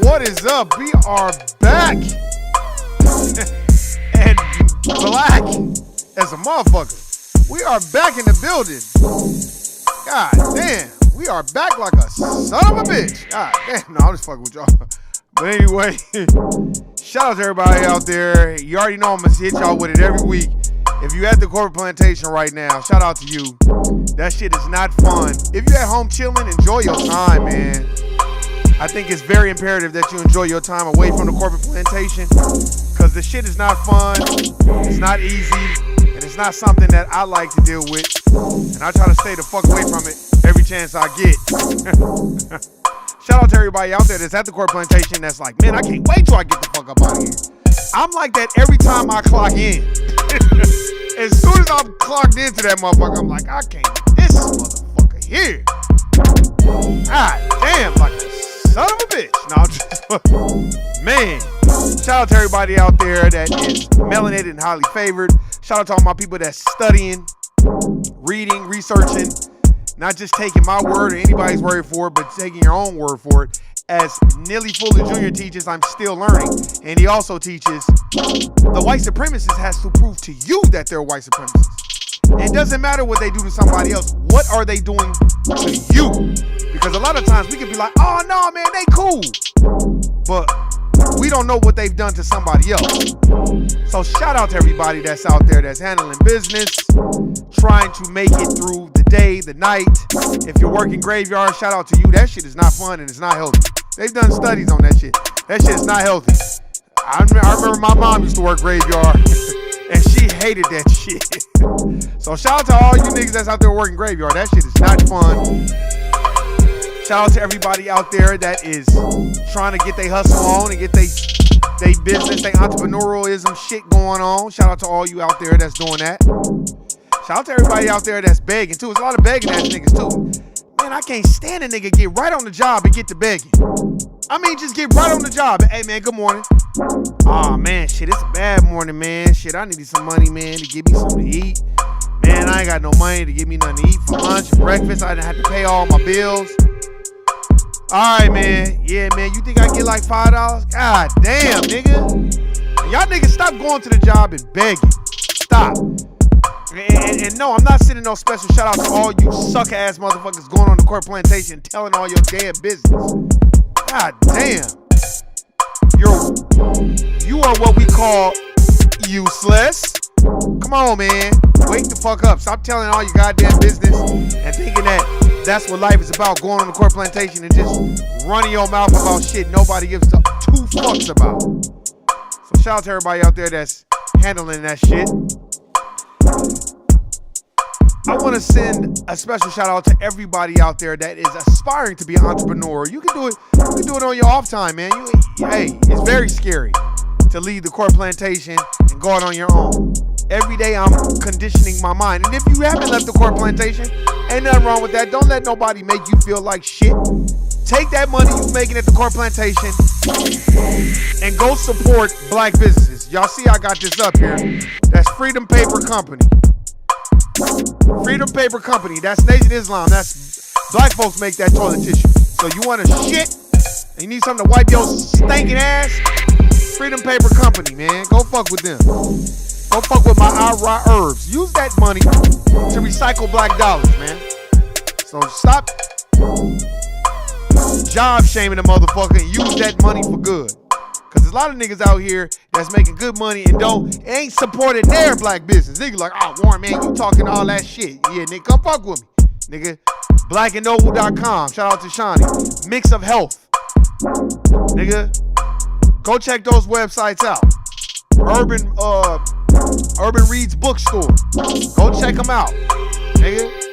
What is up? We are back and black as a motherfucker. We are back in the building. God damn, we are back like a son of a bitch. God damn, no, I'm just fucking with y'all. But anyway, shout out to everybody out there. You already know I'm gonna hit y'all with it every week. If you at the corporate plantation right now, shout out to you. That shit is not fun. If you at home chilling, enjoy your time, man. I think it's very imperative that you enjoy your time away from the corporate plantation because the shit is not fun, it's not easy, and it's not something that I like to deal with. And I try to stay the fuck away from it every chance I get. Shout out to everybody out there that's at the corporate plantation that's like, man, I can't wait till I get the fuck up out of here. I'm like that every time I clock in. As soon as I'm clocked into that motherfucker, I'm like, I can't this motherfucker here. God damn, like a son of a bitch. No, just, man. Shout out to everybody out there that is melanated and highly favored. Shout out to all my people that's studying, reading, researching, not just taking my word or anybody's word for it, but taking your own word for it. As Nearly Fuller Jr. teaches, I'm still learning. And he also teaches the white supremacist has to prove to you that they're white supremacists. It doesn't matter what they do to somebody else. What are they doing to you? Because a lot of times we can be like, oh no, man, they cool. But we don't know what they've done to somebody else. So shout out to everybody that's out there that's handling business, trying to make it through the day, the night. If you're working graveyard, shout out to you. That shit is not fun and it's not healthy. They've done studies on that shit. That shit is not healthy. I remember my mom used to work graveyard and she hated that shit. So shout out to all you niggas that's out there working graveyard. That shit is not fun. Shout out to everybody out there that is trying to get their hustle on and get their business, their entrepreneurialism shit going on. Shout out to all you out there that's doing that. Shout out to everybody out there that's begging too. There's a lot of begging ass niggas too. Man, Man, I can't stand a nigga get right on the job and get to begging. I mean, just get right on the job. Hey, man, good morning. Aw, man, shit, it's a bad morning, man. Shit, I need some money, man, to give me something to eat. Man, I ain't got no money to give me nothing to eat for lunch, breakfast. I didn't have to pay all my bills. All right, man. Yeah, man, you think I get like $5? God damn, nigga. Y'all niggas stop going to the job and begging. Stop. And no, I'm not sending no special shout out to all you suck ass motherfuckers going on the court plantation and telling all your damn business. God damn. You are what we call useless. Come on, man. Wake the fuck up. Stop telling all your goddamn business and thinking that that's what life is about, going on the court plantation and just running your mouth about shit nobody gives two fucks about. So shout out to everybody out there that's handling that shit. I want to send a special shout out to everybody out there that is aspiring to be an entrepreneur. You can do it. You can do it on your off time, man. Hey, it's very scary to leave the court plantation and go out on your own. Every day I'm conditioning my mind. And if you haven't left the court plantation, ain't nothing wrong with that. Don't let nobody make you feel like shit. Take that money you making at the court plantation and go support black businesses. Y'all see I got this up here. That's Freedom Paper Company. Freedom Paper Company. That's Nation Islam. That's black folks make that toilet tissue. So you want to shit and you need something to wipe your stinking ass? Freedom Paper Company, man. Go fuck with them. Go fuck with my IRA herbs. Use that money to recycle black dollars, man. So stop job shaming the motherfucker and use that money for good. Cause there's a lot of niggas out here that's making good money and ain't supporting their black business. Niggas like, oh, Warren, man, you talking all that shit. Yeah, nigga, come fuck with me. Nigga, blackandnoble.com. Shout out to Shawnee. Mix of Health. Nigga, go check those websites out. Urban Reads Bookstore. Go check them out. Nigga.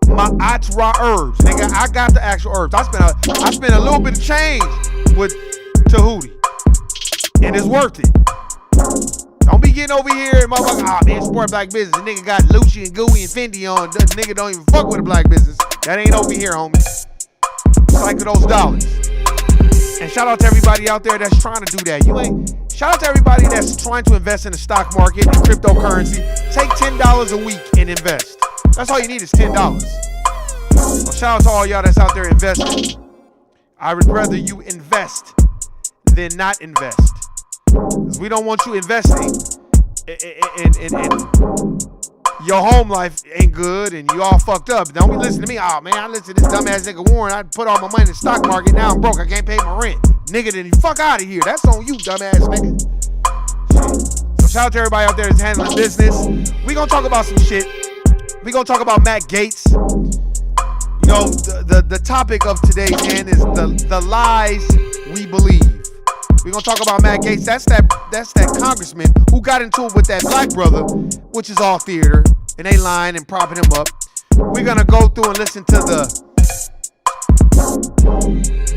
My Atra herbs. Nigga, I got the actual herbs. I spent a little bit of change with Tahuti. And it's worth it. Don't be getting over here and motherfucker, man, support black business. The nigga got Lucci and Gooey and Fendi on. The nigga don't even fuck with a black business. That ain't over here, homie. Cycle those dollars. And shout out to everybody out there that's trying to do that. Shout out to everybody that's trying to invest in the stock market and cryptocurrency. Take $10 a week and invest. That's all you need is $10. So shout out to all y'all that's out there investing. I would rather you invest than not invest. Because we don't want you investing in your home life ain't good and you all fucked up. Don't be listening to me. Oh man, I listen to this dumbass nigga Warren. I put all my money in the stock market. Now I'm broke. I can't pay my rent. Nigga, then you fuck out of here. That's on you, dumbass nigga. Shit. So shout out to everybody out there that's handling business. We gonna talk about some shit. We gonna talk about Matt Gaetz. You know, the topic of today's man is the lies we believe. We're gonna talk about Matt Gaetz. That's that congressman who got into it with that black brother, which is all theater, and they lying and propping him up. We're gonna go through and listen to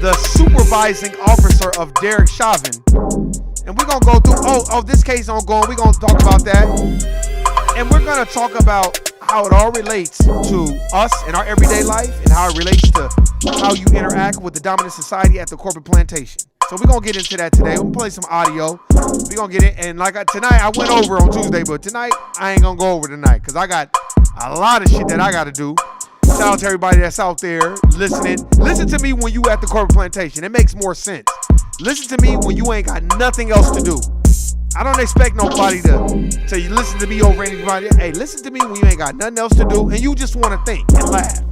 the supervising officer of Derek Chauvin. And we're gonna go through this case ongoing. We're gonna talk about that. And we're gonna talk about how it all relates to us in our everyday life and how it relates to how you interact with the dominant society at the corporate plantation. So we're going to get into that today. We'll play some audio. We're going to get it. And tonight, I went over on Tuesday, but tonight, I ain't going to go over tonight because I got a lot of shit that I got to do. Shout out to everybody that's out there listening. Listen to me when you at the corporate plantation. It makes more sense. Listen to me when you ain't got nothing else to do. I don't expect nobody to listen to me over anybody. Hey, listen to me when you ain't got nothing else to do and you just want to think and laugh.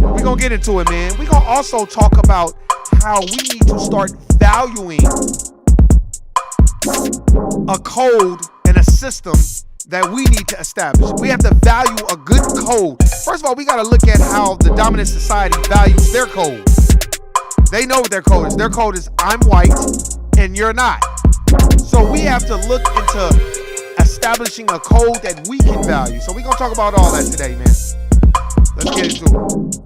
We're going to get into it, man. We're going to also talk about how we need to start valuing a code and a system that we need to establish. We have to value a good code. First of all, we got to look at how the dominant society values their code. They know what their code is. Their code is I'm white and you're not. So we have to look into establishing a code that we can value. So we're going to talk about all that today, man. Let's get into it.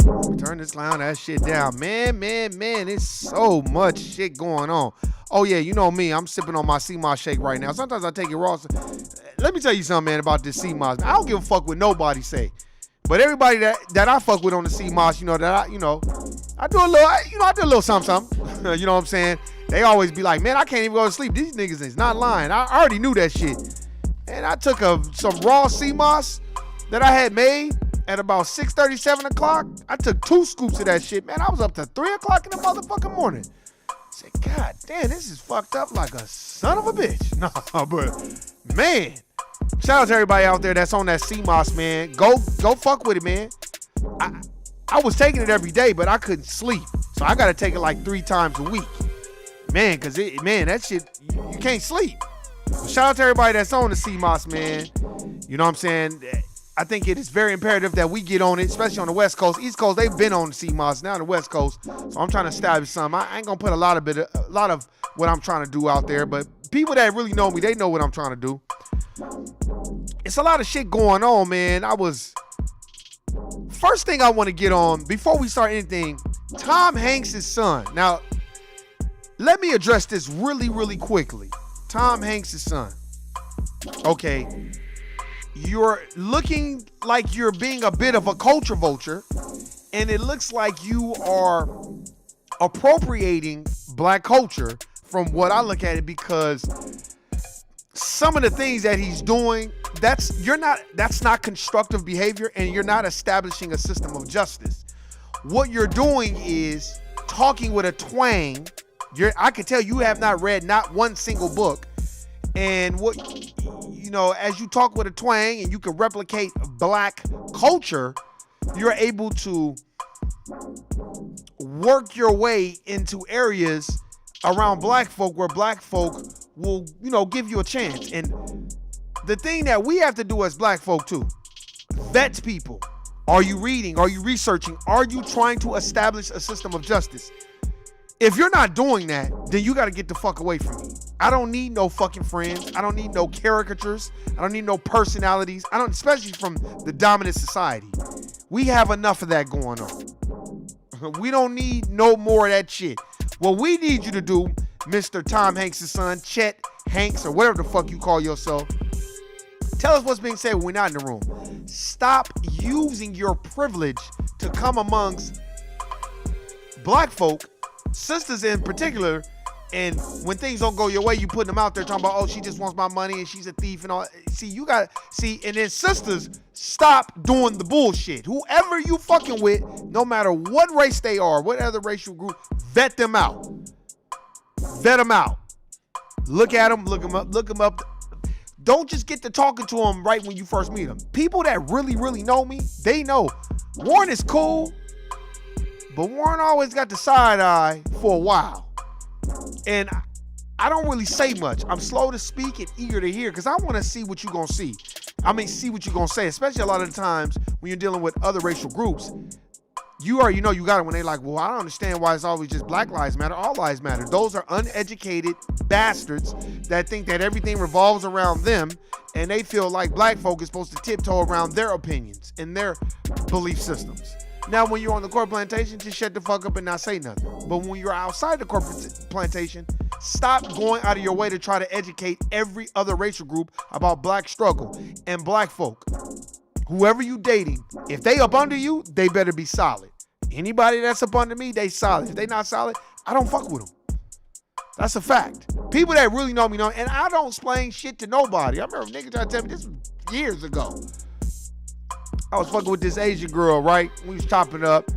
Let me turn this clown ass shit down. Man, it's so much shit going on. Oh yeah, you know me. I'm sipping on my CMOS shake right now. Sometimes I take it raw. Let let me tell you something, man, about this CMOS. I don't give a fuck what nobody say. But everybody that I fuck with on the CMOS, I do a little something. You know what I'm saying? They always be like, man, I can't even go to sleep. These niggas is not lying. I already knew that shit. And I took some raw CMOS that I had made at about 6:30, 7 o'clock. I took 2 scoops of that shit, man. I was up to 3 o'clock in the motherfucking morning. I said, God damn, this is fucked up like a son of a bitch. No, but man, shout out to everybody out there that's on that CMOS, man. Go fuck with it, man. I was taking it every day, but I couldn't sleep. So I got to take it like 3 times a week. Man, because that shit, you can't sleep. So shout out to everybody that's on the CMOS, man. You know what I'm saying? I think it is very imperative that we get on it, especially on the West Coast. East Coast, they've been on the CMOS, now the West Coast. So I'm trying to establish something. I ain't going to put a lot of what I'm trying to do out there, but people that really know me, they know what I'm trying to do. It's a lot of shit going on, man. First thing I want to get on, before we start anything, Tom Hanks' son. Now, let me address this really, really quickly. Tom Hanks' son. Okay. You're looking like you're being a bit of a culture vulture, and it looks like you are appropriating black culture from what I look at it, because some of the things that he's doing, that's not constructive behavior, and you're not establishing a system of justice. What you're doing is talking with a twang. I can tell you have not read not one single book, and as you talk with a twang and you can replicate black culture, you're able to work your way into areas around black folk where black folk will, give you a chance. And the thing that we have to do as black folk too, vet people. Are you reading? Are you researching? Are you trying to establish a system of justice? If you're not doing that, then you got to get the fuck away from me. I don't need no fucking friends. I don't need no caricatures. I don't need no personalities. Especially from the dominant society. We have enough of that going on. We don't need no more of that shit. What we need you to do, Mr. Tom Hanks' son, Chet Hanks, or whatever the fuck you call yourself, tell us what's being said when we're not in the room. Stop using your privilege to come amongst black folk, sisters in particular, and when things don't go your way, you put them out there talking about, oh, she just wants my money and she's a thief and all. And then sisters, stop doing the bullshit. Whoever you fucking with, no matter what race they are, what other racial group, vet them out. Vet them out. Look at them, look them up. Don't just get to talking to them right when you first meet them. People that really, really know me, they know Warren is cool, but Warren always got the side eye for a while. And I don't really say much. I'm slow to speak and eager to hear, because I want to see what you're going to see. See what you're going to say, especially a lot of the times when you're dealing with other racial groups. You already know you got it when they like, well, I don't understand why it's always just Black Lives Matter. All lives matter. Those are uneducated bastards that think that everything revolves around them, and they feel like black folk is supposed to tiptoe around their opinions and their belief systems. Now, when you're on the corporate plantation, just shut the fuck up and not say nothing. But when you're outside the corporate plantation, stop going out of your way to try to educate every other racial group about black struggle and black folk. Whoever you dating, if they up under you, they better be solid. Anybody that's up under me, they solid. If they not solid, I don't fuck with them. That's a fact. People that really know me know, and I don't explain shit to nobody. I remember a nigga trying to tell me this was years ago. I was fucking with this Asian girl, right? We was chopping up.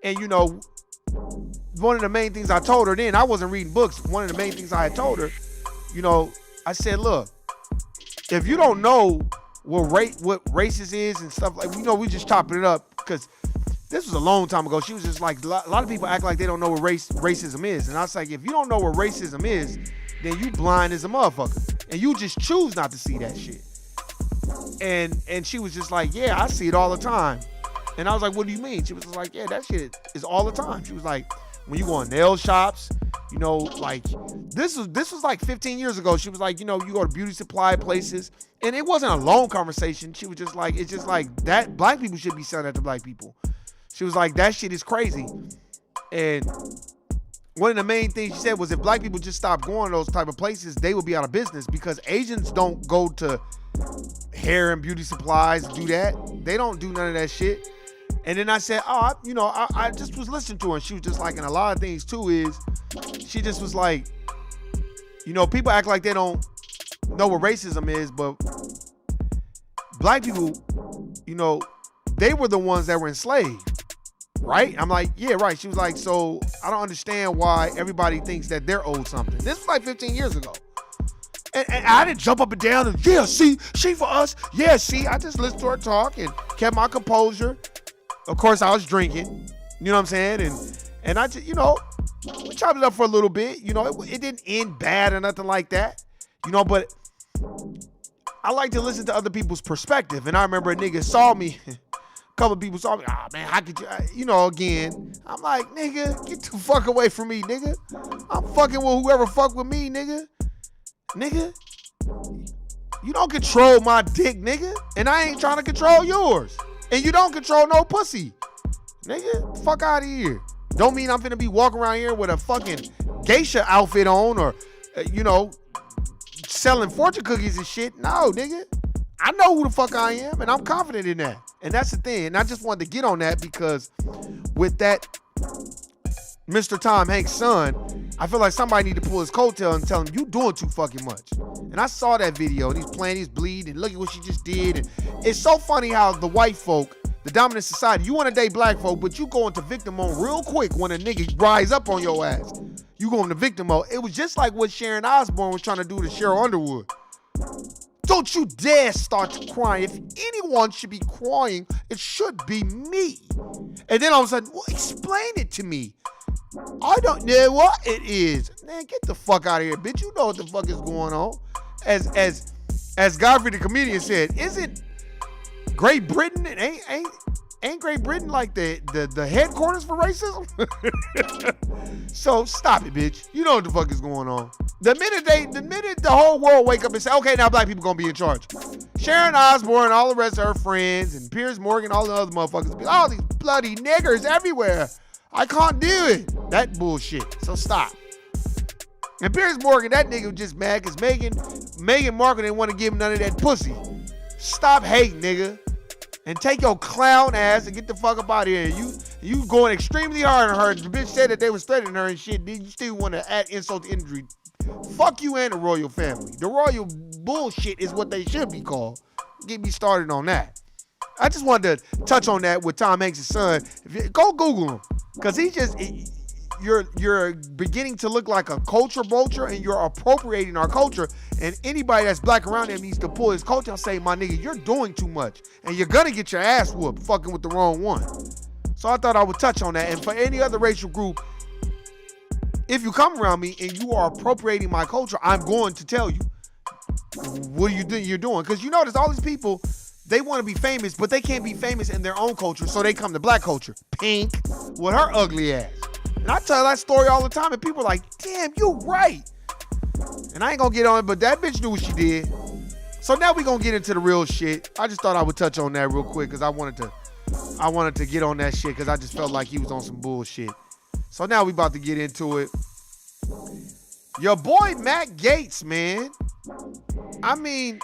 And, one of the main things I told her then, I wasn't reading books. One of the main things I had told her, I said, look, if you don't know what racist is and stuff, like, we just chopping it up, because this was a long time ago. She was just like, a lot of people act like they don't know what racism is. And I was like, if you don't know what racism is, then you blind as a motherfucker. And you just choose not to see that shit. And she was just like, yeah, I see it all the time. And I was like, what do you mean? She was just like, yeah, that shit is all the time. She was like, when you go in nail shops, like this was like 15 years ago. She was like, you go to beauty supply places, and it wasn't a long conversation. She was just like, it's just like that black people should be selling that to black people. She was like, that shit is crazy. And one of the main things she said was, if black people just stop going to those type of places, they would be out of business, because Asians don't go to hair and beauty supplies do that. They don't do none of that shit. And then I said, I just was listening to her. And she was just like, and a lot of things too is, she just was like, people act like they don't know what racism is, but black people, they were the ones that were enslaved, right? I'm like, yeah, right. She was like, so I don't understand why everybody thinks that they're owed something. This was like 15 years ago. And I didn't jump up and down and, yeah, see, she for us. Yeah, see, I just listened to her talk and kept my composure. Of course, I was drinking, you know what I'm saying? And I just, we chopped it up for a little bit. It didn't end bad or nothing like that, but I like to listen to other people's perspective. And I remember a nigga saw me, a couple of people saw me, man, how could you, again. I'm like, nigga, get the fuck away from me, nigga. I'm fucking with whoever fuck with me, nigga. Nigga, you don't control my dick, nigga. And I ain't trying to control yours. And you don't control no pussy. Nigga, fuck out of here. Don't mean I'm finna be walking around here with a fucking geisha outfit on or, selling fortune cookies and shit. No, nigga. I know who the fuck I am, and I'm confident in that. And that's the thing. And I just wanted to get on that because with that Mr. Tom Hanks' son, I feel like somebody need to pull his coattail and tell him, you doing too fucking much. And I saw that video, and he's playing, he's bleeding, and look at what she just did. And it's so funny how the white folk, the dominant society, you want to date black folk, but you go into victim mode real quick when a nigga rise up on your ass. You go into victim mode. It was just like what Sharon Osbourne was trying to do to Cheryl Underwood. Don't you dare start crying. If anyone should be crying, it should be me. And then all of a sudden, well, explain it to me. I don't know what it is. Man, get the fuck out of here, bitch. You know what the fuck is going on. As Godfrey the comedian said, isn't Great Britain, ain't Great Britain like the headquarters for racism? So stop it, bitch. You know what the fuck is going on. The minute the whole world wake up and say, okay, now black people gonna be in charge. Sharon Osbourne, all the rest of her friends, and Piers Morgan, all the other motherfuckers, be all these bloody niggers everywhere. I can't do it. That bullshit. So stop. And Piers Morgan, that nigga was just mad because Meghan Markle didn't want to give him none of that pussy. Stop hating, nigga. And take your clown ass and get the fuck up out of here. You going extremely hard on her. The bitch said that they was threatening her and shit. Then you still want to add insult to injury. Fuck you and the royal family. The royal bullshit is what they should be called. Get me started on that. I just wanted to touch on that with Tom Hanks' son. Go Google him. Because you're beginning to look like a culture vulture and you're appropriating our culture. And anybody that's black around him needs to pull his coat and say, my nigga, you're doing too much. And you're going to get your ass whooped fucking with the wrong one. So I thought I would touch on that. And for any other racial group, if you come around me and you are appropriating my culture, I'm going to tell you what are you think you're doing. Because you notice all these people, they want to be famous, but they can't be famous in their own culture, so they come to black culture. Pink with her ugly ass. And I tell that story all the time, and people are like, damn, you right. And I ain't gonna get on it, but that bitch knew what she did. So now we gonna get into the real shit. I just thought I would touch on that real quick because I wanted to get on that shit because I just felt like he was on some bullshit. So now we about to get into it. Your boy Matt Gaetz, man. I mean,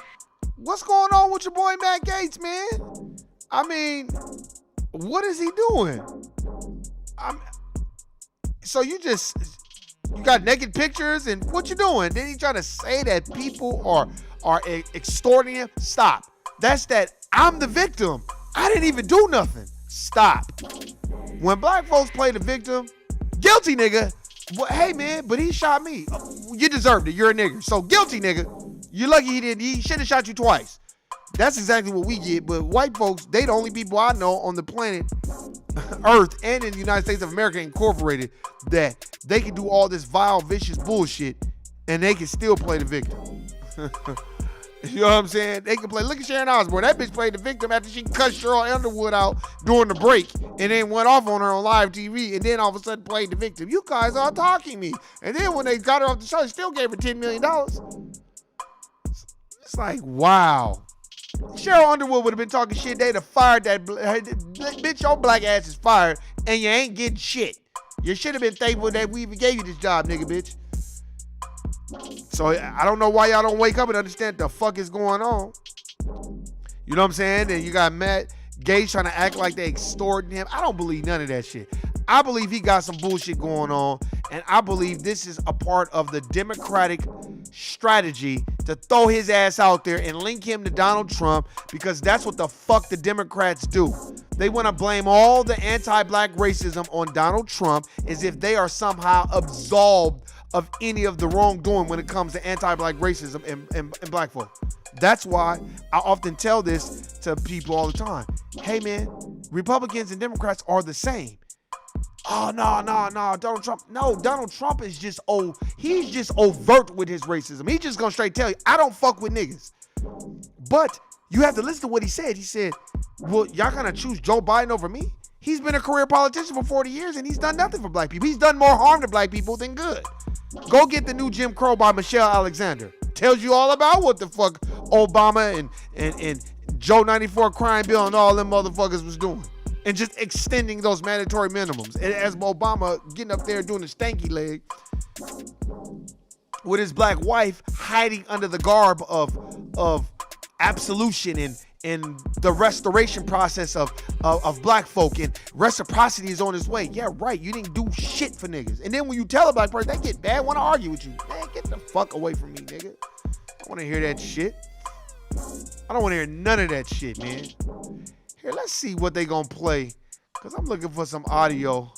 what's going on with your boy Matt Gaetz, man? I mean, what is he doing? So you got naked pictures and what you doing? Then he trying to say that people are extorting him? Stop. That's that I'm the victim. I didn't even do nothing. Stop. When black folks play the victim, guilty nigga. Well, hey man, but he shot me. You deserved it. You're a nigger. So guilty nigga. You're lucky he didn't. He should have shot you twice. That's exactly what we get. But white folks, they the only people I know on the planet Earth and in the United States of America Incorporated that they can do all this vile, vicious bullshit and they can still play the victim. You know what I'm saying? They can play. Look at Sharon Osbourne. That bitch played the victim after she cut Cheryl Underwood out during the break and then went off on her on live TV and then all of a sudden played the victim. You guys are talking me. And then when they got her off the show, they still gave her $10 million. It's like, wow. Cheryl Underwood would have been talking shit. They'd have fired that bitch. Your black ass is fired and you ain't getting shit. You should have been thankful that we even gave you this job, nigga, bitch. So I don't know why y'all don't wake up and understand what the fuck is going on. You know what I'm saying? And you got Matt Gaetz trying to act like they extorting him. I don't believe none of that shit. I believe he got some bullshit going on, and I believe this is a part of the Democratic strategy to throw his ass out there and link him to Donald Trump, because that's what the fuck the Democrats do. They want to blame all the anti-black racism on Donald Trump as if they are somehow absolved of any of the wrongdoing when it comes to anti-black racism and black folk. That's why I often tell this to people all the time. Hey man, Republicans and Democrats are the same. Oh, no, Donald Trump. No, Donald Trump is just he's just overt with his racism. He's just gonna straight tell you, I don't fuck with niggas. But you have to listen to what he said. He said, well, y'all gonna choose Joe Biden over me? He's been a career politician for 40 years and he's done nothing for black people. He's done more harm to black people than good. Go get the new Jim Crow by Michelle Alexander. Tells you all about what the fuck Obama and Joe 94 crime bill and all them motherfuckers was doing. And just extending those mandatory minimums. And as Obama getting up there doing the stanky leg with his black wife hiding under the garb of absolution and the restoration process of black folk, and reciprocity is on its way. Yeah, right. You didn't do shit for niggas. And then when you tell a black person, they get bad, want to argue with you. Man, get the fuck away from me, nigga. I don't want to hear that shit. I don't want to hear none of that shit, man. Here, let's see what they gonna play, because I'm looking for some audio.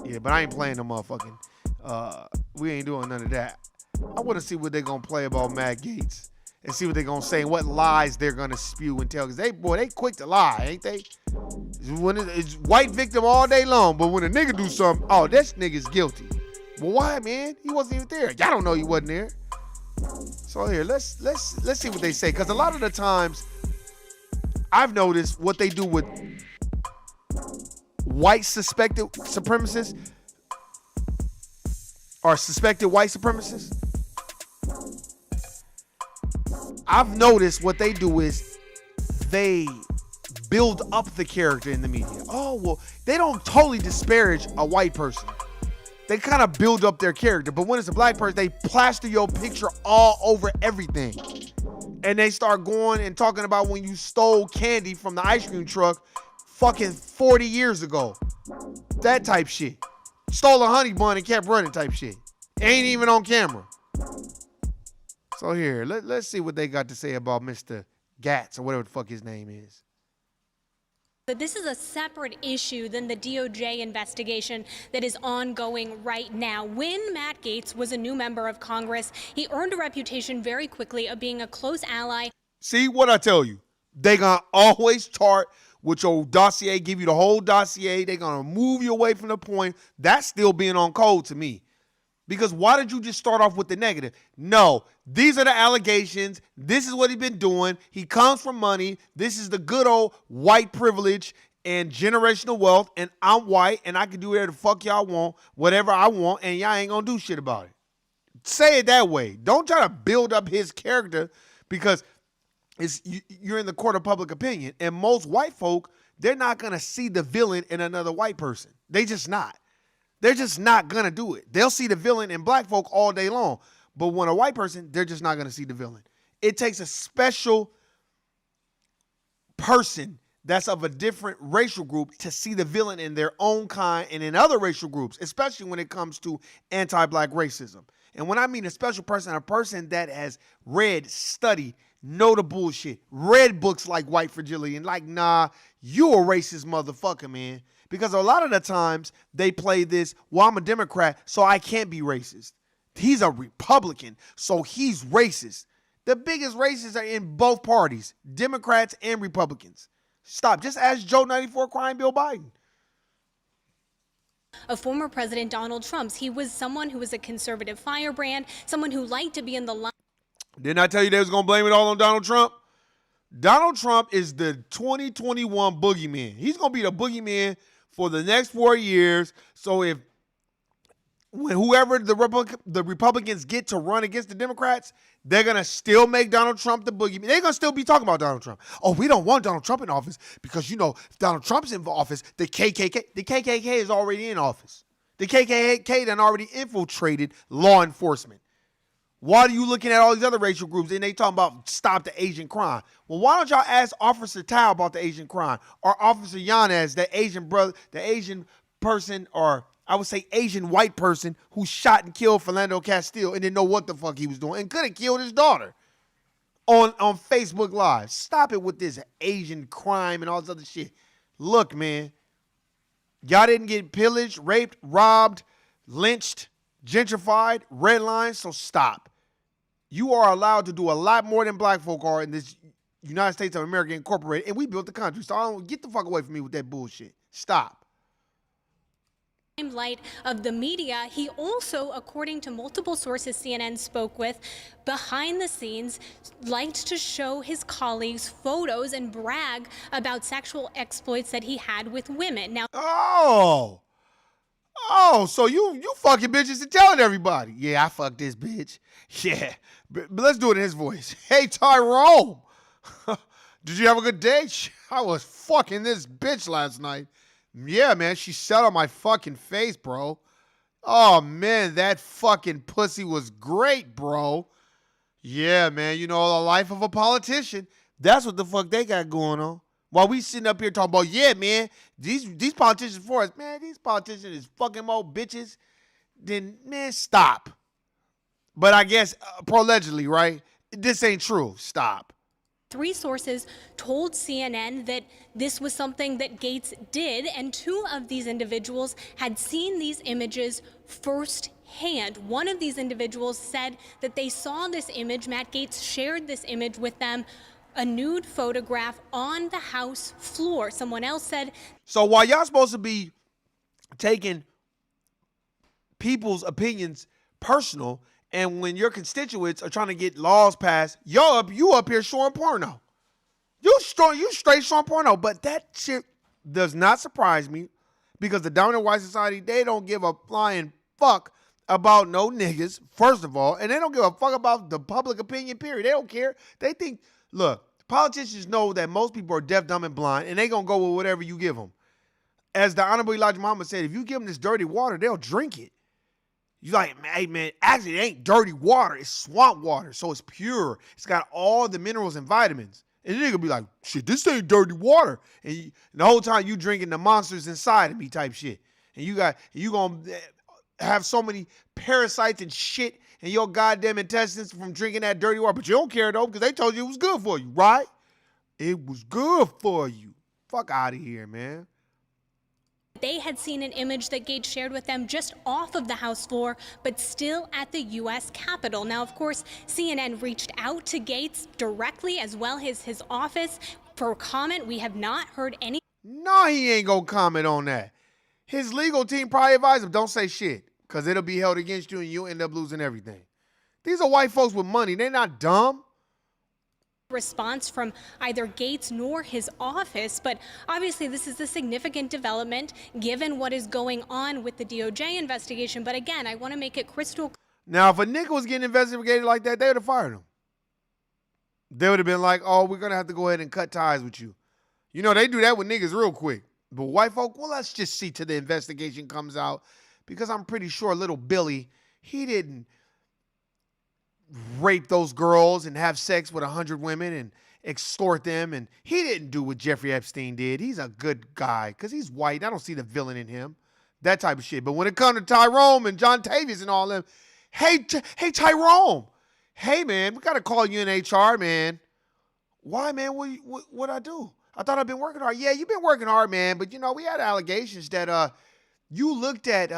Yeah, but I ain't playing no motherfucking. We ain't doing none of that. I want to see what they gonna play about Matt Gaetz and see what they gonna say and what lies they're gonna spew and tell. Because they quick to lie, ain't they? It's white victim all day long, but when a nigga do something, oh, this nigga's guilty. Well, why, man? He wasn't even there. Y'all don't know he wasn't there. So here, let's see what they say, because a lot of the times I've noticed what they do with white suspected supremacists or suspected white supremacists. I've noticed what they do is they build up the character in the media. Oh, well, they don't totally disparage a white person. They kind of build up their character. But when it's a black person, they plaster your picture all over everything. And they start going and talking about when you stole candy from the ice cream truck fucking 40 years ago. That type shit. Stole a honey bun and kept running type shit. Ain't even on camera. So here, let's see what they got to say about Mr. Gatz or whatever the fuck his name is. That this is a separate issue than the DOJ investigation that is ongoing right now. When Matt Gaetz was a new member of Congress, he earned a reputation very quickly of being a close ally. See what I tell you? They gonna always start with your dossier, give you the whole dossier. They gonna move you away from the point. That's still being on code to me. Because why did you just start off with the negative? No, these are the allegations. This is what he's been doing. He comes from money. This is the good old white privilege and generational wealth. And I'm white and I can do whatever the fuck y'all want, whatever I want, and y'all ain't gonna do shit about it. Say it that way. Don't try to build up his character, because you're in the court of public opinion. And most white folk, they're not gonna see the villain in another white person. They just not. They're just not going to do it. They'll see the villain in black folk all day long. But when a white person, they're just not going to see the villain. It takes a special person that's of a different racial group to see the villain in their own kind and in other racial groups, especially when it comes to anti-black racism. And when I mean a special person, a person that has read, studied, know the bullshit, read books like White Fragility, and like, nah, you a racist motherfucker, man. Because a lot of the times they play this, well, I'm a Democrat, so I can't be racist. He's a Republican, so he's racist. The biggest racists are in both parties, Democrats and Republicans. Stop. Just ask Joe 94 crime bill Biden. Of former President Donald Trump's. He was someone who was a conservative firebrand, someone who liked to be in the line. Didn't I tell you they was going to blame it all on Donald Trump? Donald Trump is the 2021 boogeyman. He's going to be the boogeyman for the next 4 years. So when whoever the Republicans get to run against the Democrats, they're going to still make Donald Trump the boogeyman. They're going to still be talking about Donald Trump. Oh, we don't want Donald Trump in office because, you know, if Donald Trump's in office, the KKK is already in office. The KKK done already infiltrated law enforcement. Why are you looking at all these other racial groups and they talking about stop the Asian crime? Well, why don't y'all ask Officer Tao about the Asian crime, or Officer Yanez, the Asian brother, the Asian person, or I would say Asian white person who shot and killed Philando Castile and didn't know what the fuck he was doing and could have killed his daughter on Facebook Live. Stop it with this Asian crime and all this other shit. Look, man, y'all didn't get pillaged, raped, robbed, lynched, gentrified, redlined, so stop. You are allowed to do a lot more than black folk are in this United States of America Incorporated, and we built the country, so I don't get the fuck away from me with that bullshit. Stop. Light of the media, he also, according to multiple sources CNN spoke with, behind the scenes, liked to show his colleagues photos and brag about sexual exploits that he had with women. Now, so you fucking bitches and telling everybody. Yeah, I fucked this bitch. Yeah, but let's do it in his voice. Hey, Tyrone, did you have a good day? I was fucking this bitch last night. Yeah, man, she sat on my fucking face, bro. Oh, man, that fucking pussy was great, bro. Yeah, man, you know, the life of a politician. That's what the fuck they got going on. While we sitting up here talking about, yeah, man, these politicians for us. Man, these politicians is fucking more bitches. Then, man, stop. But I guess, allegedly, right? This ain't true. Stop. 3 sources told CNN that this was something that Gates did, and 2 of these individuals had seen these images firsthand. One of these individuals said that they saw this image. Matt Gates shared this image with them, a nude photograph on the House floor. Someone else said, so while y'all supposed to be taking people's opinions personal, and when your constituents are trying to get laws passed, you up here showing porno. You straight showing porno. But that shit does not surprise me, because the dominant white society, they don't give a flying fuck about no niggas, first of all, and they don't give a fuck about the public opinion, period. They don't care. They think, look, politicians know that most people are deaf, dumb, and blind, and they gonna go with whatever you give them. As the Honorable Elijah Muhammad said, if you give them this dirty water, they'll drink it. You like, hey, man, actually, it ain't dirty water. It's swamp water, so it's pure. It's got all the minerals and vitamins. And the nigga be like, shit, this ain't dirty water. And the whole time you drinking the monsters inside of me type shit. And you going to have so many parasites and shit in your goddamn intestines from drinking that dirty water. But you don't care, though, because they told you it was good for you, right? It was good for you. Fuck out of here, man. They had seen an image that Gates shared with them just off of the House floor, but still at the U.S. Capitol. Now, of course, CNN reached out to Gates directly, as well as his office, for comment. We have not heard any. No, he ain't gonna comment on that. His legal team probably advised him, don't say shit, because it'll be held against you and you'll end up losing everything. These are white folks with money. They're not dumb. Response from either Gates nor his office, but obviously this is a significant development given what is going on with the DOJ investigation. But again, I want to make it crystal clear. Now, if a nigga was getting investigated like that, they would have fired him. They would have been like, oh, we're going to have to go ahead and cut ties with you. You know, they do that with niggas real quick. But white folk, well, let's just see till the investigation comes out, because I'm pretty sure little Billy, he didn't rape those girls and have sex with 100 women and extort them, and he didn't do what Jeffrey Epstein did. He's a good guy because he's white. I don't see the villain in him, that type of shit. But when it comes to Tyrone and John Tavius and all them, hey Tyrone, hey man, we gotta call you in HR, man. Why, man? What I do? I thought I've been working hard. Yeah, you've been working hard, man. But you know, we had allegations that you looked at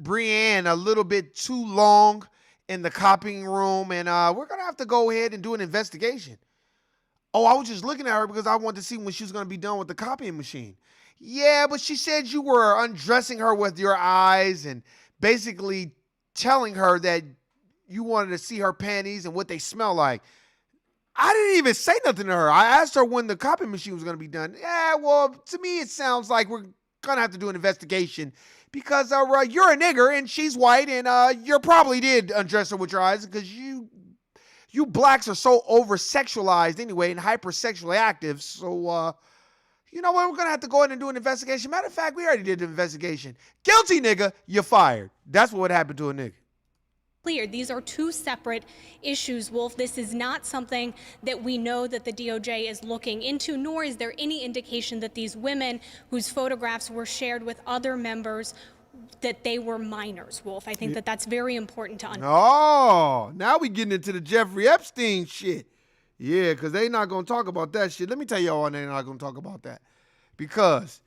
Brienne a little bit too long in the copying room, and we're going to have to go ahead and do an investigation. Oh, I was just looking at her because I wanted to see when she was going to be done with the copying machine. Yeah, but she said you were undressing her with your eyes and basically telling her that you wanted to see her panties and what they smell like. I didn't even say nothing to her. I asked her when the copying machine was going to be done. Yeah, well, to me it sounds like we're going to have to do an investigation, because you're a nigger and she's white, and you probably did undress her with your eyes, because you blacks are so over-sexualized anyway and hyper-sexually active. So, you know what? We're going to have to go ahead and do an investigation. Matter of fact, we already did the investigation. Guilty, nigga, you're fired. That's what happened to a nigga. clear. These are two separate issues, Wolf. This is not something that we know that the DOJ is looking into, nor is there any indication that these women whose photographs were shared with other members, that they were minors, Wolf. I think that that's very important to understand. Oh, now we getting into the Jeffrey Epstein shit. Yeah, because they not going to talk about that shit. Let me tell y'all why they're not going to talk about that. Because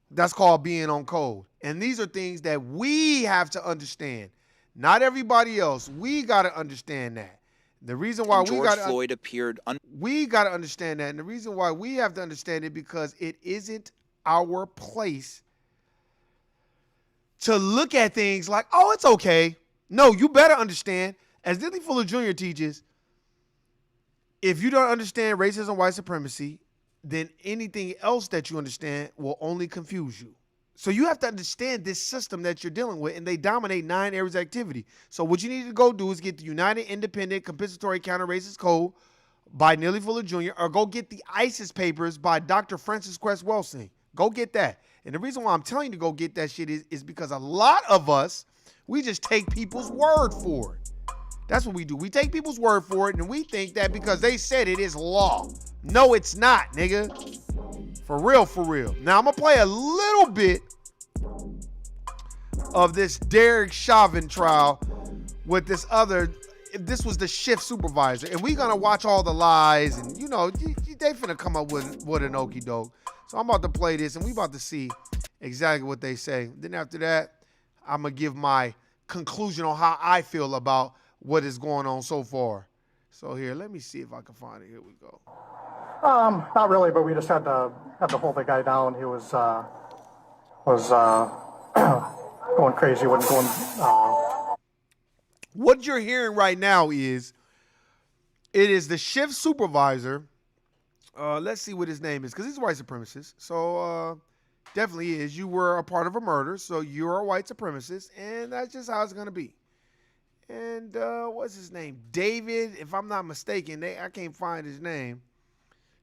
that's called being on code. And these are things that we have to understand. Not everybody else. We got to understand that. The reason why George Floyd appeared. We got to understand that. And the reason why we have to understand it because it isn't our place to look at things like, oh, it's okay. No, you better understand. As Dilly Fuller Jr. teaches, if you don't understand racism, white supremacy, then anything else that you understand will only confuse you. So you have to understand this system that you're dealing with, and they dominate 9 areas of activity. So what you need to go do is get the United Independent Compensatory Counter-Racist Code by Neely Fuller Jr., or go get the ISIS papers by Dr. Francis Cress Welsing. Go get that. And the reason why I'm telling you to go get that shit is because a lot of us, we just take people's word for it. That's what we do. We take people's word for it, and we think that because they said it is law. No, it's not, nigga. For real, for real. Now, I'm going to play a little bit of this Derek Chauvin trial with this was the shift supervisor. And we're going to watch all the lies, and, you know, they finna come up with an okie doke. So I'm about to play this, and we about to see exactly what they say. Then after that, I'm going to give my conclusion on how I feel about what is going on so far. So here, let me see if I can find it. Here we go. Not really, but we just had to hold the guy down. He was going crazy, wasn't going. What you're hearing right now is it is the shift supervisor. Let's see what his name is, because he's a white supremacist. So definitely is. You were a part of a murder, so you're a white supremacist, and that's just how it's gonna be. And what's his name? David, if I'm not mistaken, I can't find his name.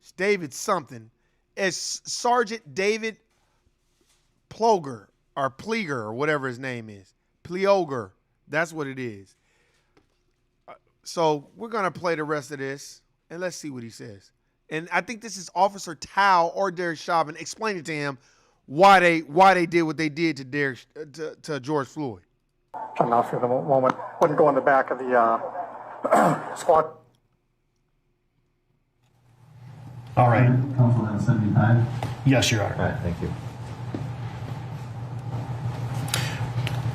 It's David something. It's Sergeant David Ploger or Pleger or whatever his name is. Pleoger. That's what it is. So we're going to play the rest of this, and let's see what he says. And I think this is Officer Tao or Derek Chauvin explaining to him why they did what they did to George Floyd. I'm not for the moment. Wouldn't go in the back of the squad. All right. Councilman 75. Yes, Your Honor. All right, thank you.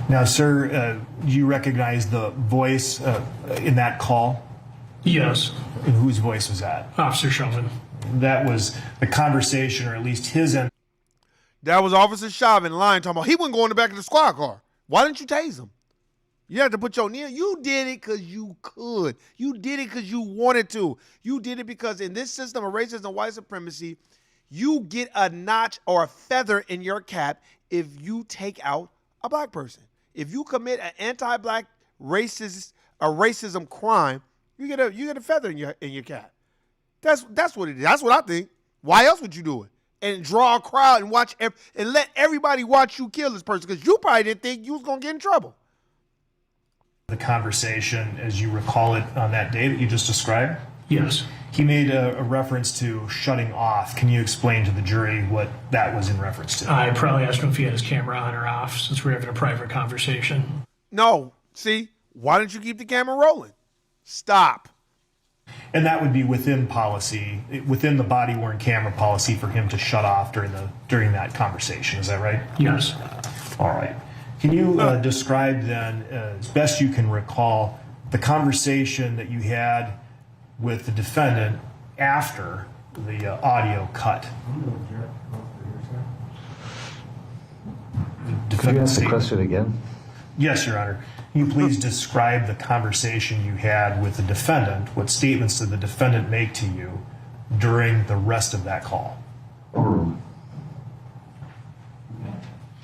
Now, sir, do you recognize the voice in that call? Yes. And whose voice was that? Officer Chauvin. That was the conversation, or at least his end. That was Officer Chauvin lying, talking about he wouldn't go in the back of the squad car. Why didn't you tase him? You had to put your knee. You did it because you could. You did it because you wanted to. You did it because in this system of racism and white supremacy, you get a notch or a feather in your cap if you take out a black person. If you commit an anti-black racism crime, you get a feather in your cap. That's what it is. That's what I think. Why else would you do it? And draw a crowd and watch and let everybody watch you kill this person, because you probably didn't think you was gonna get in trouble. The conversation, as you recall it on that day that you just described? Yes. He made a reference to shutting off. Can you explain to the jury what that was in reference to? I probably asked him if he had his camera on or off, since we were having a private conversation. No. See, why don't you keep the camera rolling? Stop. And that would be within policy, within the body-worn camera policy, for him to shut off during that conversation. Is that right? Yes. All right. Can you describe then, as best you can recall, the conversation that you had with the defendant after the audio cut? Could you ask the question again? Yes, Your Honor. Can you please describe the conversation you had with the defendant? What statements did the defendant make to you during the rest of that call?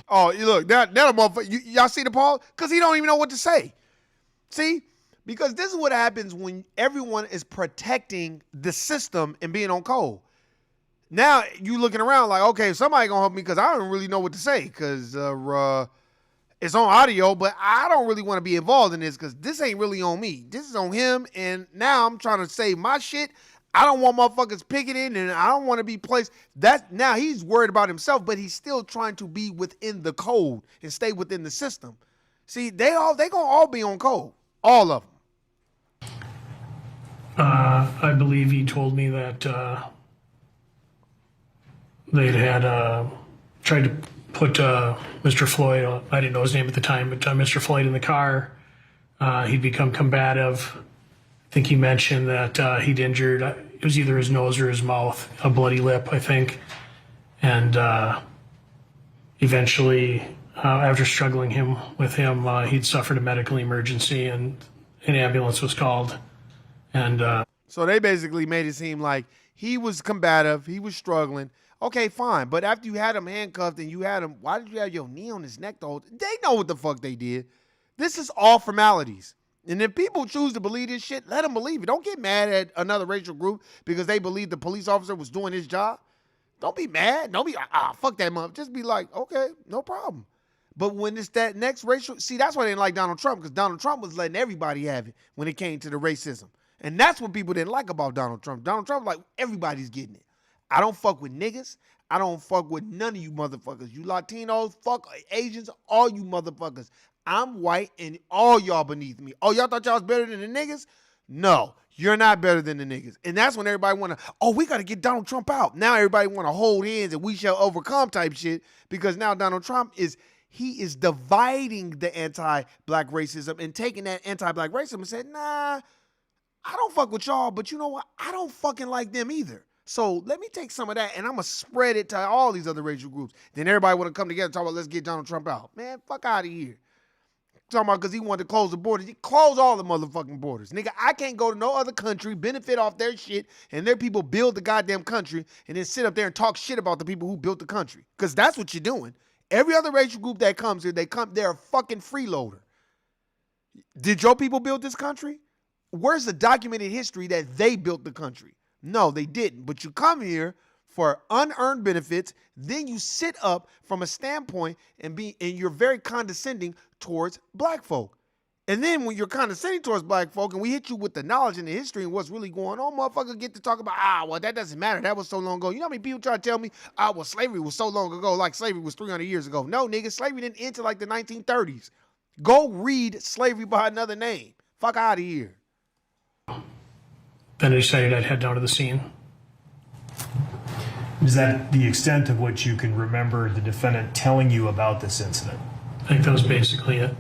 Oh, look, that motherfucker, y'all see the Paul? Because he don't even know what to say. See? Because this is what happens when everyone is protecting the system and being on code. Now you looking around like, okay, somebody gonna help me because I don't really know what to say. Because It's on audio, but I don't really want to be involved in this because this ain't really on me. This is on him, and now I'm trying to save my shit. I don't want motherfuckers picketing, and I don't want to be placed. Now he's worried about himself, but he's still trying to be within the code and stay within the system. See, they gonna all be on code, all of them. I believe he told me that they'd had tried to put Mr. Floyd, I didn't know his name at the time, but Mr. Floyd in the car. He'd become combative. I think he mentioned that he'd injured, it was either his nose or his mouth, a bloody lip, I think. And eventually, after struggling with him, he'd suffered a medical emergency and an ambulance was called. And so they basically made it seem like he was combative, he was struggling. Okay, fine. But after you had him handcuffed and you had him, why did you have your knee on his neck the whole time? They know what the fuck they did. This is all formalities. And if people choose to believe this shit, let them believe it. Don't get mad at another racial group because they believe the police officer was doing his job. Don't be mad. Don't be, fuck that mother. Just be like, okay, no problem. But when it's that next racial, see, that's why they didn't like Donald Trump, because Donald Trump was letting everybody have it when it came to the racism. And that's what people didn't like about Donald Trump. Donald Trump, like, everybody's getting it. I don't fuck with niggas. I don't fuck with none of you motherfuckers. You Latinos, fuck Asians, all you motherfuckers. I'm white and all y'all beneath me. Oh, y'all thought y'all was better than the niggas? No, you're not better than the niggas. And that's when everybody want to, we got to get Donald Trump out. Now everybody want to hold hands and we shall overcome type shit, because now Donald Trump is dividing the anti-black racism and taking that anti-black racism and said, nah, I don't fuck with y'all, but you know what? I don't fucking like them either. So let me take some of that and I'm going to spread it to all these other racial groups. Then everybody want to come together and talk about, let's get Donald Trump out. Man, fuck out of here. Talking about because he wanted to close the borders. He closed all the motherfucking borders. Nigga, I can't go to no other country, benefit off their shit, and their people build the goddamn country and then sit up there and talk shit about the people who built the country. Because that's what you're doing. Every other racial group that comes here, they're a fucking freeloader. Did your people build this country? Where's the documented history that they built the country? No, they didn't. But you come here for unearned benefits, then you sit up from a standpoint and you're very condescending towards black folk. And then when you're condescending towards black folk and we hit you with the knowledge and the history and what's really going on, motherfucker get to talk about, well, that doesn't matter. That was so long ago. You know how many people try to tell me, well, slavery was so long ago, like slavery was 300 years ago. No, nigga, slavery didn't end till like the 1930s. Go read slavery by another name. Fuck out of here. then I decided I'd head down to the scene. Is that the extent of which you can remember the defendant telling you about this incident? I think that was basically it.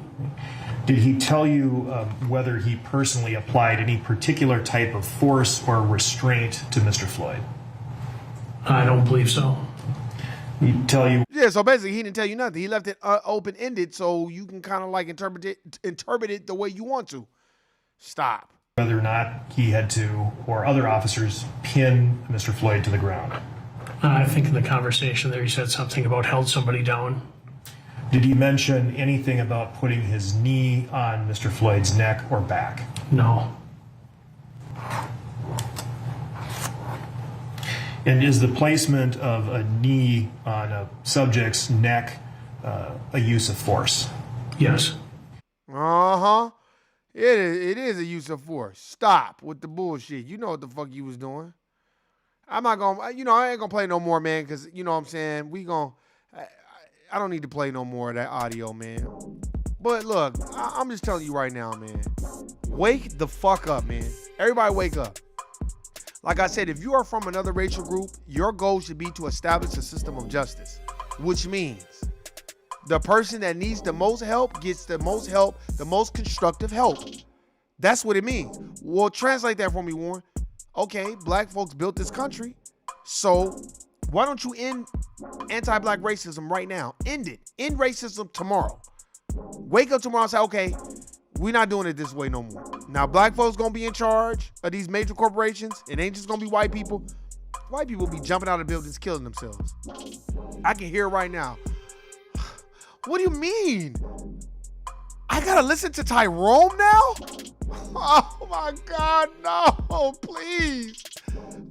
Did he tell you whether he personally applied any particular type of force or restraint to Mr. Floyd? I don't believe so. He tell you? Yeah, so basically he didn't tell you nothing. He left it open-ended so you can kind of like interpret it the way you want to. Stop. Whether or not he had to, or other officers, pin Mr. Floyd to the ground? I think in the conversation there he said something about held somebody down. Did he mention anything about putting his knee on Mr. Floyd's neck or back? No. And is the placement of a knee on a subject's neck a use of force? Yes. Uh-huh. It is a use of force. Stop with the bullshit. You know what the fuck you was doing. I'm not going to, I ain't going to play no more, man, because, you know what I'm saying, I don't need to play no more of that audio, man. But look, I'm just telling you right now, man, wake the fuck up, man. Everybody wake up. Like I said, if you are from another racial group, your goal should be to establish a system of justice, which means the person that needs the most help gets the most help, the most constructive help. That's what it means. Well, translate that for me, Warren. Okay, black folks built this country, so why don't you end anti-black racism right now? End it. End racism tomorrow. Wake up tomorrow and say, okay, we're not doing it this way no more. Now, black folks gonna be in charge of these major corporations. It ain't just gonna be white people. White people be jumping out of buildings, killing themselves. I can hear it right now. What do you mean? I gotta listen to Tyrone now? Oh my God, no, please.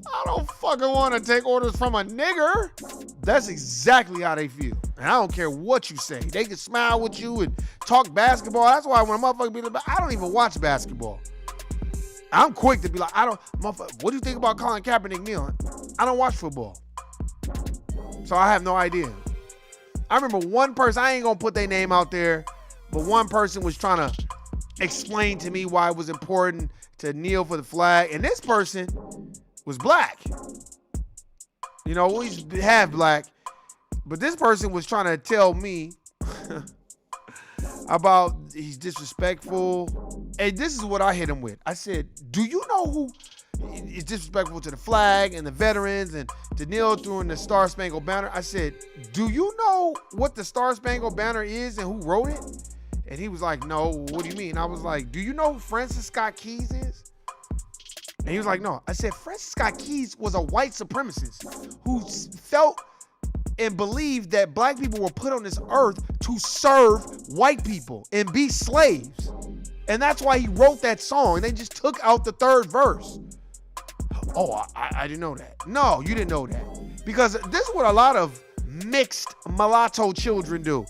I don't fucking want to take orders from a nigger. That's exactly how they feel. And I don't care what you say. They can smile with you and talk basketball. That's why when a motherfucker be like, I don't even watch basketball. I'm quick to be like, motherfucker, what do you think about Colin Kaepernick kneeling? I don't watch football. So I have no idea. I remember one person, I ain't gonna put their name out there, but one person was trying to explain to me why it was important to kneel for the flag. And this person was black. You know, he's half black. But this person was trying to tell me about he's disrespectful. And this is what I hit him with. I said, do you know who is disrespectful to the flag and the veterans and to kneel during the Star Spangled Banner? I said, do you know what the Star Spangled Banner is and who wrote it? And he was like, no, what do you mean? I was like, do you know who Francis Scott Keys is? And he was like, no. I said, Francis Scott Keys was a white supremacist who felt and believed that black people were put on this earth to serve white people and be slaves. And that's why he wrote that song. They just took out the third verse. Oh, I didn't know that. No, you didn't know that. Because this is what a lot of mixed mulatto children do.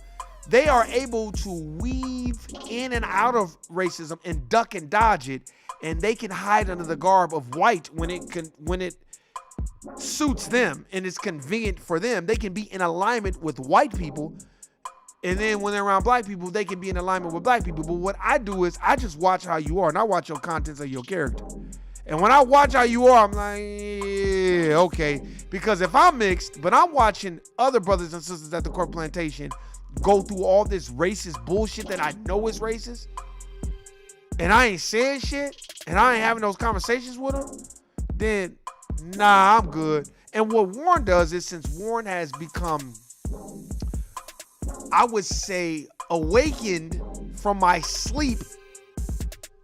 They are able to weave in and out of racism and duck and dodge it, and they can hide under the garb of white when it suits them and it's convenient for them. They can be in alignment with white people, and then when they're around black people, they can be in alignment with black people. But what I do is I just watch how you are, and I watch your contents of your character. And when I watch how you are, I'm like, yeah, okay. Because if I'm mixed, but I'm watching other brothers and sisters at the Court Plantation go through all this racist bullshit that I know is racist, and I ain't saying shit, and I ain't having those conversations with them, then nah, I'm good. And what Warren does is, since Warren has become, I would say, awakened from my sleep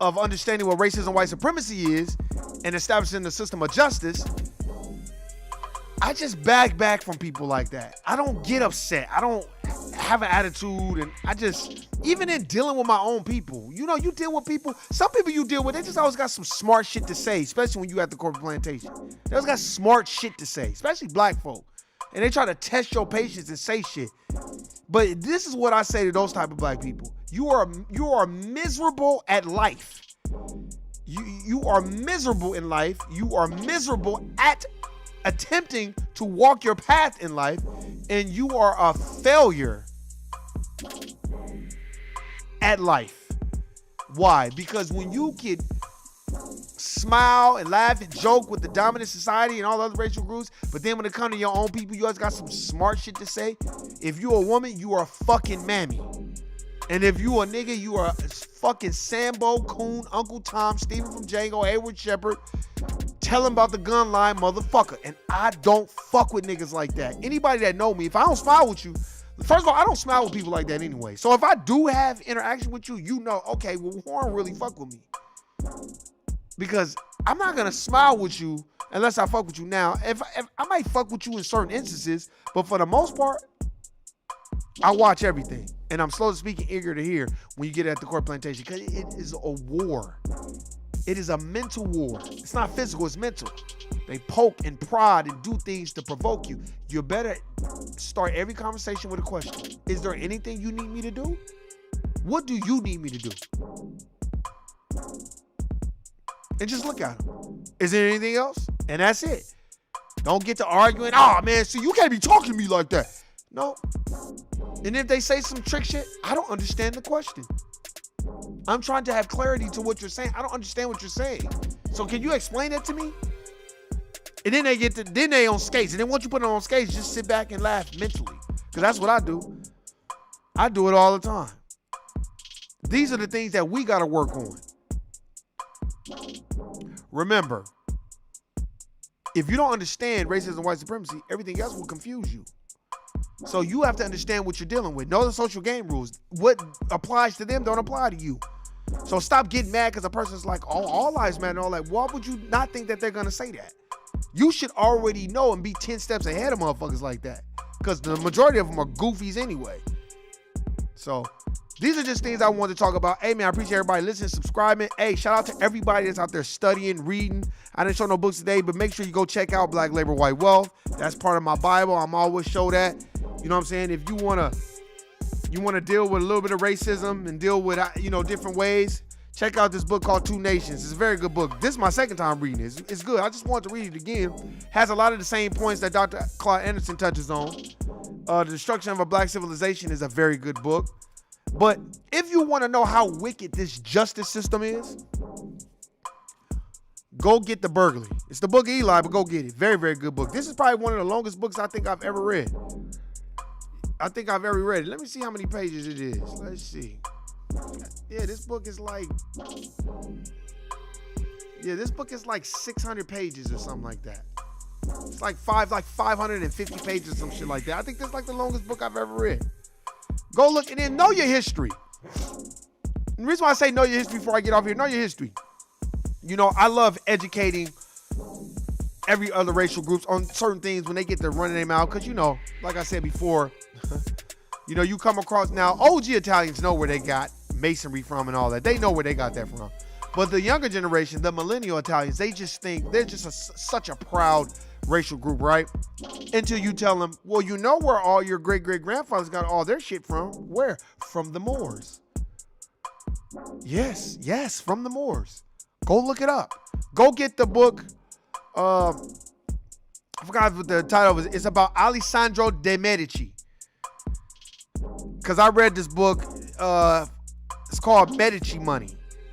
of understanding what racism and white supremacy is and establishing the system of justice, I just back from people like that. I don't get upset. I don't have an attitude, and I just, even in dealing with my own people, you know, you deal with people, some people you deal with, they just always got some smart shit to say, especially when you at the corporate plantation. They always got smart shit to say, especially black folk. And they try to test your patience and say shit. But this is what I say to those type of black people. You are miserable at life. You are miserable in life. You are miserable at attempting to walk your path in life, and you are a failure at life. Why? Because when you can smile and laugh and joke with the dominant society and all the other racial groups, but then when it comes to your own people, you always got some smart shit to say. If you a woman, you are a fucking mammy. And if you a nigga, you are a fucking Sambo, Coon, Uncle Tom, Steven from Django, Hayward Shepherd. Tell him about the gun line, motherfucker. And I don't fuck with niggas like that. Anybody that know me, if I don't smile with you, first of all, I don't smile with people like that anyway. So if I do have interaction with you, you know, okay, well, Warren really fuck with me. Because I'm not going to smile with you unless I fuck with you now. If I might fuck with you in certain instances, but for the most part, I watch everything. And I'm slow to speak and eager to hear when you get at the Court Plantation, because it is a war. It is a mental war. It's not physical, it's mental. They poke and prod and do things to provoke you. You better start every conversation with a question. Is there anything you need me to do? What do you need me to do? And just look at them. Is there anything else? And that's it. Don't get to arguing. Oh, man, see, you can't be talking to me like that. No. And if they say some trick shit, I don't understand the question. I'm trying to have clarity to what you're saying. I don't understand what you're saying. So can you explain it to me? And then they on skates. And then once you put it on skates, just sit back and laugh mentally. Because that's what I do. I do it all the time. These are the things that we got to work on. Remember, if you don't understand racism and white supremacy, everything else will confuse you. So you have to understand what you're dealing with. Know the social game rules. What applies to them don't apply to you. So stop getting mad because a person's like, oh, all lives matter and all that. Why would you not think that they're going to say that? You should already know and be 10 steps ahead of motherfuckers like that. Because the majority of them are goofies anyway. So These are just things I wanted to talk about. Hey, man, I appreciate everybody listening, subscribing. Hey, shout out to everybody that's out there studying, reading. I didn't show no books today, but make sure you go check out Black Labor, White Wealth. That's part of my Bible. I'm always show that. You know what I'm saying? If you want to deal with a little bit of racism and deal with, different ways, check out this book called Two Nations. It's a very good book. This is my second time reading it. It's good. I just wanted to read it again. Has a lot of the same points that Dr. Claude Anderson touches on. The Destruction of a Black Civilization is a very good book. But if you want to know how wicked this justice system is, go get The Burglary. It's the book of Eli, but go get it. Very, very good book. This is probably one of the longest books I think I've ever read. Let me see how many pages it is. Let's see. Yeah, this book is like 600 pages or something like that. It's like 550 pages or some shit like that. I think that's like the longest book I've ever read. Go look and then know your history. The reason why I say know your history before I get off here, know your history. I love educating every other racial groups on certain things when they get to running their mouth. Because, like I said before, you come across now, OG Italians know where they got masonry from and all that. They know where they got that from. But the younger generation, the millennial Italians, they just think they're just such a proud racial group, right? Until you tell them, well, you know where all your great-great-grandfathers got all their shit from? Where? From the Moors. Yes, from the Moors. Go look it up. Go get the book. I forgot what the title was. It's about Alessandro de' Medici. Because I read this book. It's called Medici Money.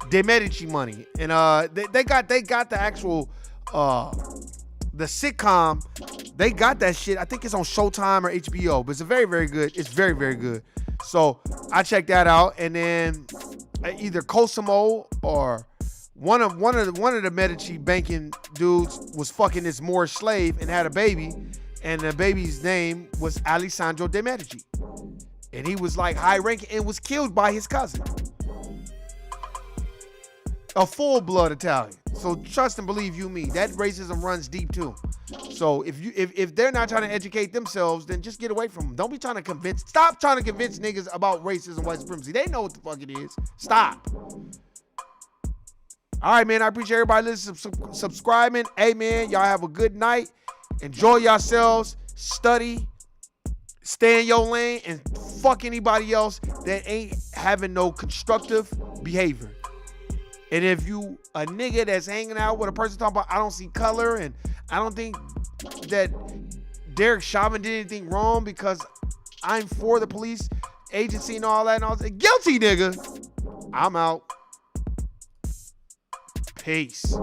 De' Medici Money. And they got the actual the sitcom. They got that shit. I think it's on Showtime or HBO, but it's very, very good. It's very, very good. So I checked that out, and then either Cosimo or one of the Medici banking dudes was fucking this Moorish slave and had a baby, and the baby's name was Alessandro de' Medici, and he was like high ranking and was killed by his cousin, a full blood Italian. So trust and believe you me, that racism runs deep too. So if they're not trying to educate themselves, then just get away from them. Don't be trying to stop trying to convince niggas about racism, white supremacy. They know what the fuck it is. Stop. All right, man, I appreciate everybody listening, subscribing. Hey, man, y'all have a good night. Enjoy yourselves. Study. Stay in your lane and fuck anybody else that ain't having no constructive behavior. And if you a nigga that's hanging out with a person talking about I don't see color and I don't think that Derek Chauvin did anything wrong because I'm for the police agency and all that and all that, guilty nigga. I'm out. Peace.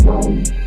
Thank you.